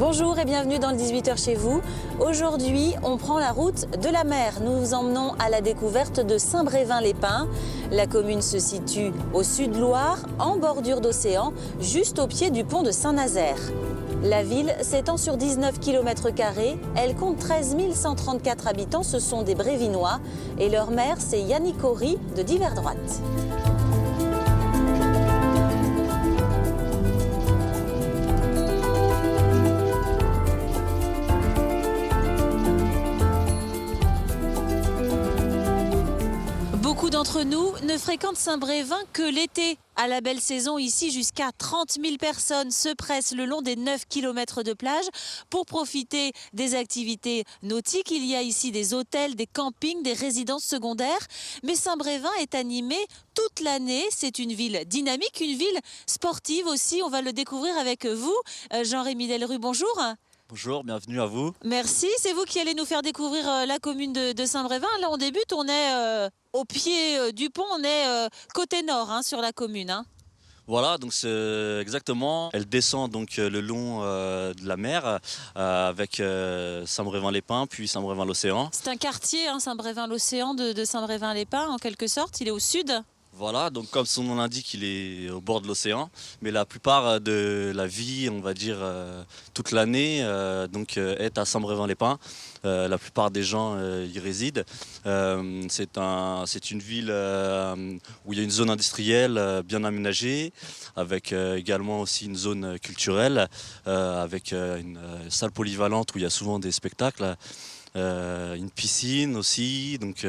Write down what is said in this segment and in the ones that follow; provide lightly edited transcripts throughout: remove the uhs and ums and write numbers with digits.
Bonjour et bienvenue dans le 18h chez vous. Aujourd'hui, on prend la route de la mer. Nous vous emmenons à la découverte de Saint-Brévin-les-Pins. La commune se situe au sud-Loire, en bordure d'océan, juste au pied du pont de Saint-Nazaire. La ville s'étend sur 19 km². Elle compte 13 134 habitants. Ce sont des Brévinois. Et leur maire, c'est Yannick Horry de Divers Droite. Beaucoup d'entre nous ne fréquentent Saint-Brévin que l'été. À la belle saison, ici, jusqu'à 30 000 personnes se pressent le long des 9 km de plage pour profiter des activités nautiques. Il y a ici des hôtels, des campings, des résidences secondaires. Mais Saint-Brévin est animé toute l'année. C'est une ville dynamique, une ville sportive aussi. On va le découvrir avec vous. Jean-Rémy Delrue, bonjour. Bonjour, bienvenue à vous. Merci, c'est vous qui allez nous faire découvrir la commune de Saint-Brévin. Là, on débute, on est au pied du pont, on est côté nord sur la commune. Voilà, donc c'est exactement. Elle descend donc le long de la mer avec Saint-Brévin-les-Pins, puis Saint-Brévin-l'Océan. C'est un quartier, Saint-Brévin-l'Océan de Saint-Brévin-les-Pins, en quelque sorte. Il est au sud. Voilà, donc comme son nom l'indique, il est au bord de l'océan, mais la plupart de la vie, on va dire toute l'année, est à Saint-Brévin-les-Pins. La plupart des gens y résident. C'est une ville où il y a une zone industrielle bien aménagée, avec également aussi une zone culturelle, avec une salle polyvalente où il y a souvent des spectacles, une piscine aussi, donc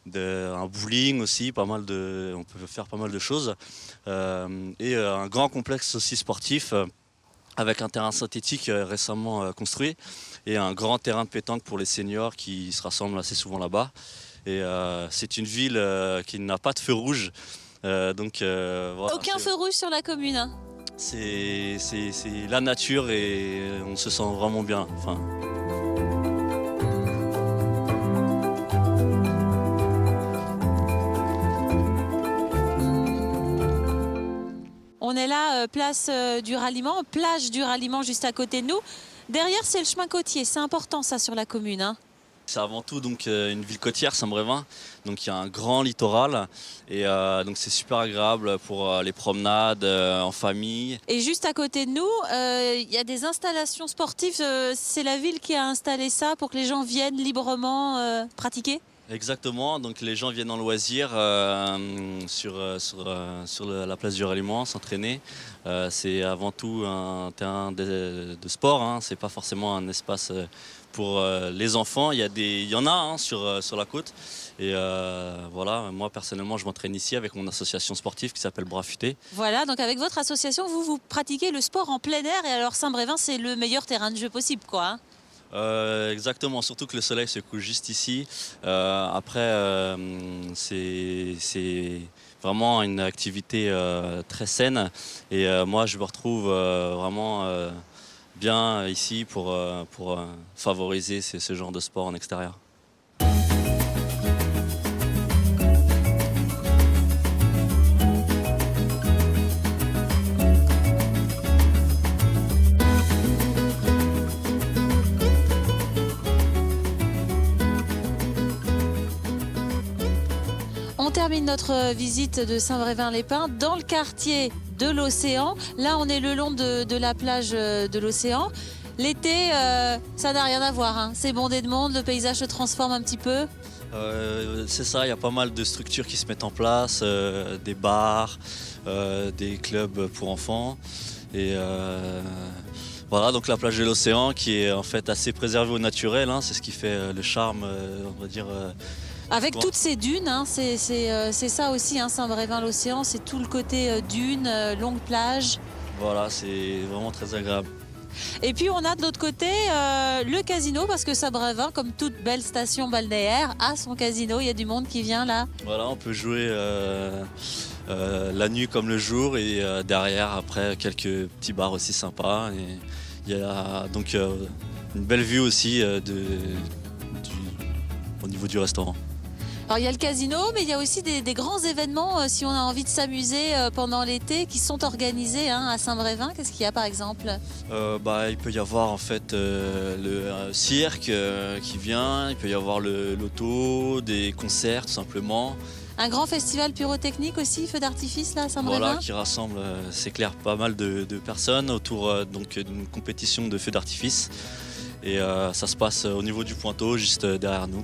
un bowling aussi, on peut faire pas mal de choses, et un grand complexe aussi sportif avec un terrain synthétique récemment construit et un grand terrain de pétanque pour les seniors qui se rassemblent assez souvent là-bas. Et c'est une ville qui n'a pas de feu rouge. Voilà, aucun feu rouge sur la commune. C'est la nature et on se sent vraiment bien. On est là, place du Ralliement, plage du Ralliement juste à côté de nous. Derrière, c'est le chemin côtier. C'est important ça sur la commune. C'est avant tout donc une ville côtière, Saint-Brévin. Donc il y a un grand littoral et donc c'est super agréable pour les promenades en famille. Et juste à côté de nous, il y a des installations sportives. C'est la ville qui a installé ça pour que les gens viennent librement pratiquer. Exactement, donc les gens viennent en loisir sur la place du Ralliement s'entraîner. C'est avant tout un terrain de sport, c'est pas forcément un espace pour les enfants. Il y en a sur la côte. Et voilà, moi personnellement je m'entraîne ici avec mon association sportive qui s'appelle Bras Futé. Voilà, donc avec votre association, vous pratiquez le sport en plein air. Et alors Saint-Brévin, c'est le meilleur terrain de jeu possible, quoi. Exactement, surtout que le soleil se couche juste ici. Après, c'est vraiment une activité très saine et moi je me retrouve vraiment bien ici pour favoriser ce genre de sport en extérieur. On termine notre visite de Saint-Brévin-les-Pins dans le quartier de l'Océan. Là, on est le long de la plage de l'Océan. L'été, ça n'a rien à voir. C'est bondé de monde, le paysage se transforme un petit peu. C'est ça, il y a pas mal de structures qui se mettent en place, des bars, des clubs pour enfants. Et voilà, donc la plage de l'Océan qui est en fait assez préservée au naturel, c'est ce qui fait le charme, on va dire. Avec toutes ces dunes, c'est ça aussi, Saint-Brévin-l'Océan, c'est tout le côté dunes, longue plage. Voilà, c'est vraiment très agréable. Et puis on a de l'autre côté le casino, parce que Saint-Brévin, comme toute belle station balnéaire, a son casino, il y a du monde qui vient là. Voilà, on peut jouer la nuit comme le jour et derrière, après, quelques petits bars aussi sympas. Et il y a donc une belle vue aussi au niveau du restaurant. Alors il y a le casino, mais il y a aussi des grands événements si on a envie de s'amuser pendant l'été qui sont organisés à Saint-Brévin. Qu'est-ce qu'il y a par exemple? Il peut y avoir en fait le cirque qui vient, il peut y avoir le loto, des concerts tout simplement. Un grand festival pyrotechnique aussi, feu d'artifice là à Saint-Brévin? Voilà, qui rassemble, c'est clair, pas mal de personnes autour d'une compétition de feux d'artifice. Et ça se passe au niveau du Pointeau, juste derrière nous.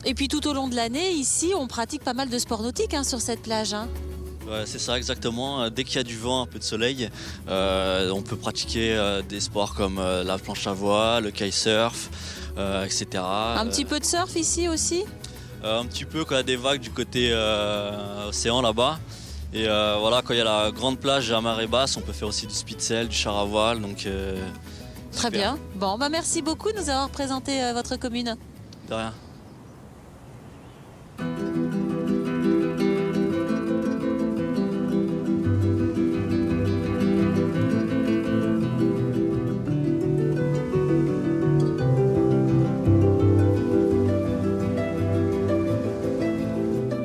Et puis tout au long de l'année, ici, on pratique pas mal de sports nautiques sur cette plage. Ouais, c'est ça exactement. Dès qu'il y a du vent, un peu de soleil, on peut pratiquer des sports comme la planche à voile, le kitesurf, etc. Un petit peu de surf ici aussi? Un petit peu quand il y a des vagues du côté océan là-bas. Et voilà, quand il y a la grande plage à marée basse, on peut faire aussi du speedsail, du char à voile. Donc, très bien. Bon, merci beaucoup de nous avoir présenté votre commune. De rien.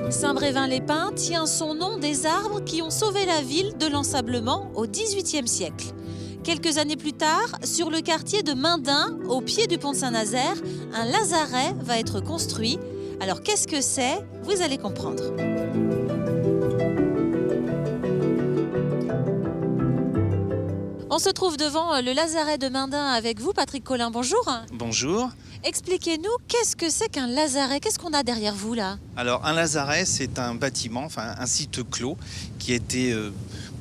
Saint-Brévin-les-Pins tient son nom des arbres qui ont sauvé la ville de l'ensablement au XVIIIe siècle. Quelques années plus tard, sur le quartier de Mendin, au pied du pont de Saint-Nazaire, un lazaret va être construit. Alors qu'est-ce que c'est? Vous allez comprendre. On se trouve devant le lazaret de Mendin avec vous, Patrick Collin. Bonjour. Bonjour. Expliquez-nous, qu'est-ce que c'est qu'un lazaret? Qu'est-ce qu'on a derrière vous là? Alors un lazaret, c'est un bâtiment, un site clos qui a été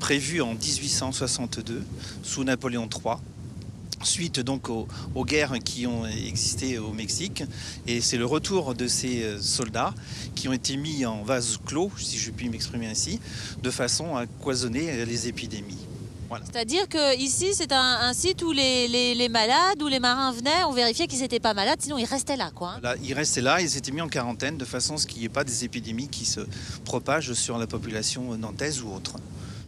prévu en 1862 sous Napoléon III. Suite donc aux guerres qui ont existé au Mexique, et c'est le retour de ces soldats qui ont été mis en vase clos, si je puis m'exprimer ainsi, de façon à cloisonner les épidémies. Voilà. C'est-à-dire qu'ici, c'est un site où les malades, où les marins venaient, on vérifiait qu'ils n'étaient pas malades, sinon ils restaient là, quoi. Là, ils restaient là, ils étaient mis en quarantaine de façon à ce qu'il n'y ait pas des épidémies qui se propagent sur la population nantaise ou autre.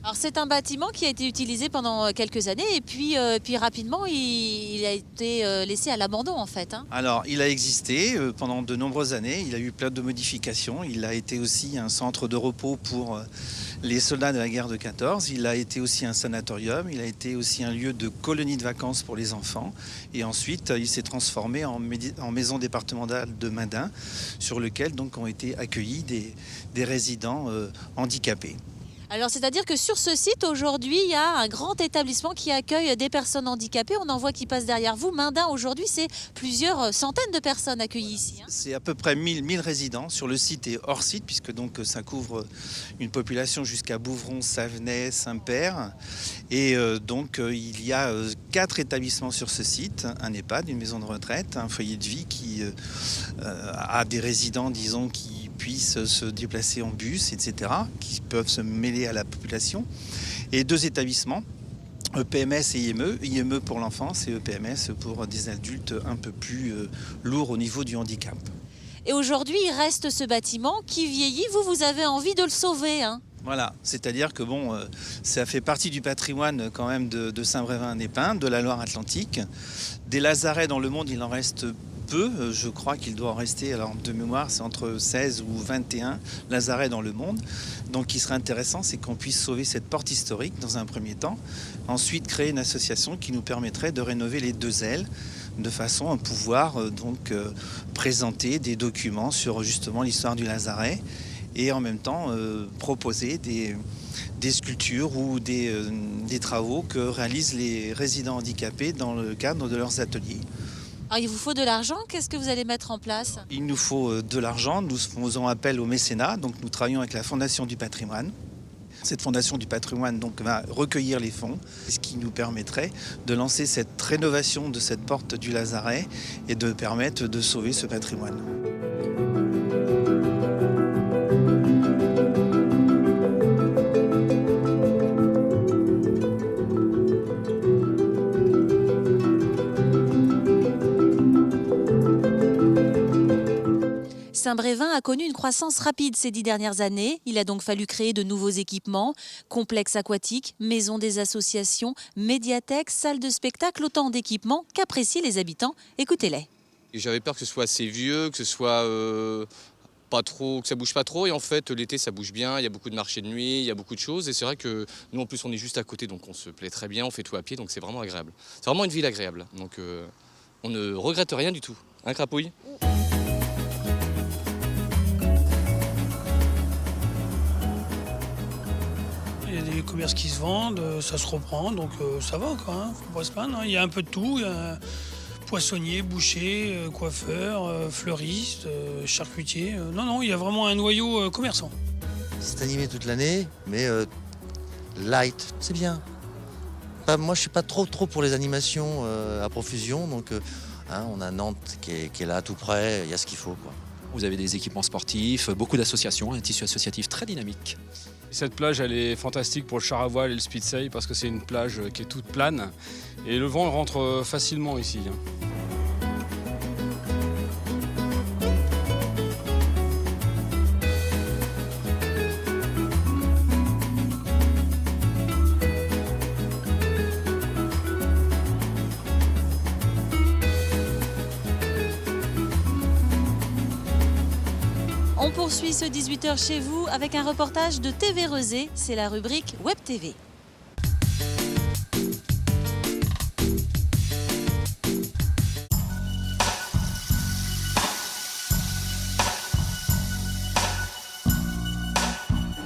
Alors c'est un bâtiment qui a été utilisé pendant quelques années et puis rapidement il a été laissé à l'abandon en fait. Alors il a existé pendant de nombreuses années, il a eu plein de modifications, il a été aussi un centre de repos pour les soldats de la guerre de 14, il a été aussi un sanatorium, il a été aussi un lieu de colonie de vacances pour les enfants et ensuite il s'est transformé en maison départementale de Mendin sur lequel donc ont été accueillis des résidents handicapés. Alors c'est-à-dire que sur ce site aujourd'hui il y a un grand établissement qui accueille des personnes handicapées, on en voit qui passent derrière vous. Mendin aujourd'hui c'est plusieurs centaines de personnes accueillies ici. C'est à peu près 1000 résidents sur le site et hors site puisque donc ça couvre une population jusqu'à Bouvron, Savenay, Saint-Père et il y a 4 établissements sur ce site, un EHPAD, une maison de retraite, un foyer de vie qui a des résidents disons qui puissent se déplacer en bus, etc., qui peuvent se mêler à la population. Et 2 établissements, EPMS et IME. IME pour l'enfance et EPMS pour des adultes un peu plus lourds au niveau du handicap. Et aujourd'hui, il reste ce bâtiment qui vieillit. Vous avez envie de le sauver, Voilà, c'est-à-dire que ça fait partie du patrimoine quand même de Saint-Brévin-les-Pins, de la Loire-Atlantique. Des lazarets dans le monde, il en reste peu, je crois qu'il doit en rester, alors de mémoire, c'est entre 16 ou 21 lazarets dans le monde. Donc, ce qui serait intéressant, c'est qu'on puisse sauver cette porte historique dans un premier temps. Ensuite, créer une association qui nous permettrait de rénover les 2 ailes de façon à pouvoir présenter des documents sur justement l'histoire du lazaret et en même temps proposer des sculptures ou des travaux que réalisent les résidents handicapés dans le cadre de leurs ateliers. Alors, il vous faut de l'argent, qu'est-ce que vous allez mettre en place? Il nous faut de l'argent, nous faisons appel au mécénat, donc nous travaillons avec la Fondation du patrimoine. Cette Fondation du patrimoine donc, va recueillir les fonds, ce qui nous permettrait de lancer cette rénovation de cette porte du lazaret et de permettre de sauver ce patrimoine. Saint-Brévin a connu une croissance rapide ces 10 dernières années. Il a donc fallu créer de nouveaux équipements, complexes aquatiques, maisons des associations, médiathèques, salles de spectacle, autant d'équipements qu'apprécient les habitants. Écoutez-les. J'avais peur que ce soit assez vieux, que ce soit pas trop, que ça bouge pas trop. Et en fait, l'été, ça bouge bien. Il y a beaucoup de marchés de nuit, il y a beaucoup de choses. Et c'est vrai que nous, en plus, on est juste à côté, donc on se plaît très bien. On fait tout à pied, donc c'est vraiment agréable. C'est vraiment une ville agréable. Donc on ne regrette rien du tout. Hein, Crapouille ? Il y a des commerces qui se vendent, ça se reprend, donc ça va quoi, hein, faut pas se plaindre. Hein. Il y a un peu de tout, il y a poissonnier, boucher, coiffeur, fleuriste, charcutier. Non, il y a vraiment un noyau commerçant. C'est animé toute l'année, mais light, c'est bien. Moi, je suis pas trop pour les animations à profusion, donc on a Nantes qui est là tout près, il y a ce qu'il faut, quoi. Vous avez des équipements sportifs, beaucoup d'associations, un tissu associatif très dynamique. Cette plage, elle est fantastique pour le char à voile et le speedsail parce que c'est une plage qui est toute plane et le vent rentre facilement ici. On poursuit ce 18h chez vous avec un reportage de TV Rezé, c'est la rubrique Web TV.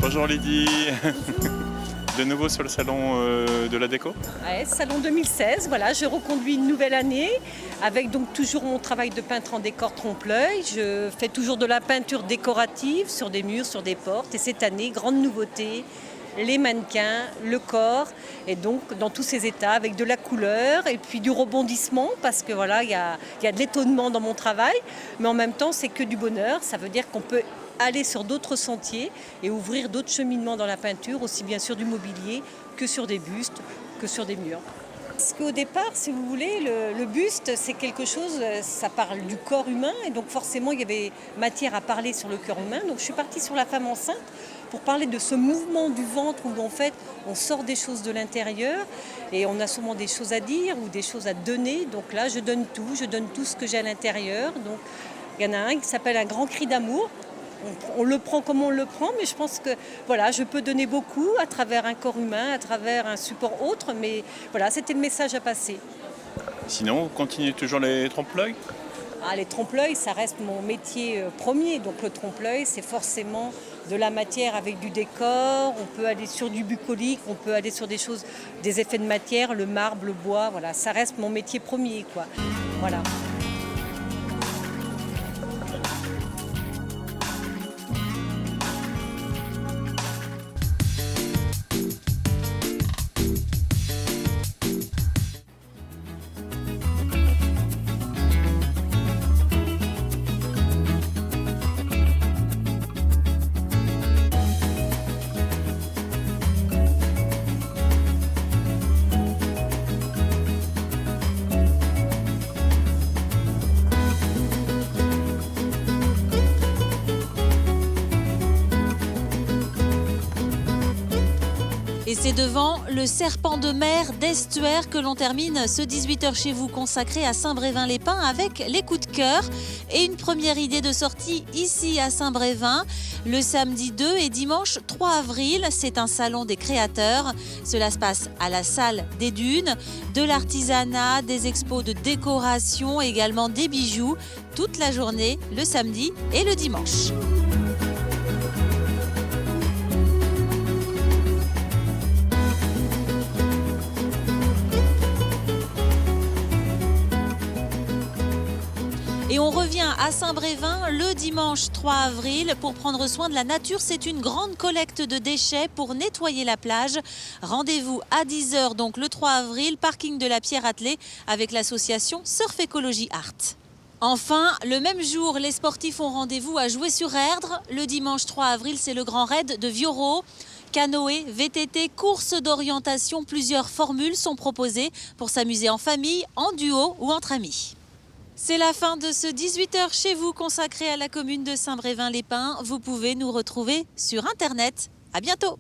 Bonjour Lydie, de nouveau sur le salon de la déco. Ouais, salon 2016, voilà, je reconduis une nouvelle année avec donc toujours mon travail de peintre en décor trompe-l'œil. Je fais toujours de la peinture décorative sur des murs, sur des portes. Et cette année, grande nouveauté, les mannequins, le corps, et donc dans tous ces états avec de la couleur et puis du rebondissement parce que voilà, il y a de l'étonnement dans mon travail, mais en même temps c'est que du bonheur. Ça veut dire qu'on peut aller sur d'autres sentiers et ouvrir d'autres cheminements dans la peinture, aussi bien sur du mobilier que sur des bustes, que sur des murs. Parce qu'au départ, si vous voulez, le buste, c'est quelque chose, ça parle du corps humain, et donc forcément, il y avait matière à parler sur le corps humain. Donc je suis partie sur la femme enceinte pour parler de ce mouvement du ventre où en fait, on sort des choses de l'intérieur et on a souvent des choses à dire ou des choses à donner. Donc là, je donne tout ce que j'ai à l'intérieur. Donc il y en a un qui s'appelle un grand cri d'amour. On le prend comme on le prend, mais je pense que voilà, je peux donner beaucoup à travers un corps humain, à travers un support autre, mais voilà, c'était le message à passer. Sinon, vous continuez toujours les trompe-l'œil ? Les trompe-l'œil, ça reste mon métier premier. Donc le trompe-l'œil, c'est forcément de la matière avec du décor. On peut aller sur du bucolique, on peut aller sur des choses, des effets de matière, le marbre, le bois. Voilà, ça reste mon métier premier, quoi. Voilà. Et c'est devant le serpent de mer d'Estuaire que l'on termine ce 18h chez vous consacré à Saint-Brévin-les-Pins avec les coups de cœur et une première idée de sortie ici à Saint-Brévin le samedi 2 et dimanche 3 avril. C'est un salon des créateurs. Cela se passe à la salle des Dunes, de l'artisanat, des expos de décoration, également des bijoux toute la journée le samedi et le dimanche. Et on revient à Saint-Brévin le dimanche 3 avril pour prendre soin de la nature. C'est une grande collecte de déchets pour nettoyer la plage. Rendez-vous à 10h, donc le 3 avril, parking de la Pierre Attelée avec l'association Surf Écologie Art. Enfin, le même jour, les sportifs ont rendez-vous à Jouer-sur-Erdre. Le dimanche 3 avril, c'est le grand raid de Viauro. Canoë, VTT, course d'orientation, plusieurs formules sont proposées pour s'amuser en famille, en duo ou entre amis. C'est la fin de ce 18h chez vous consacré à la commune de Saint-Brévin-les-Pins. Vous pouvez nous retrouver sur Internet. À bientôt.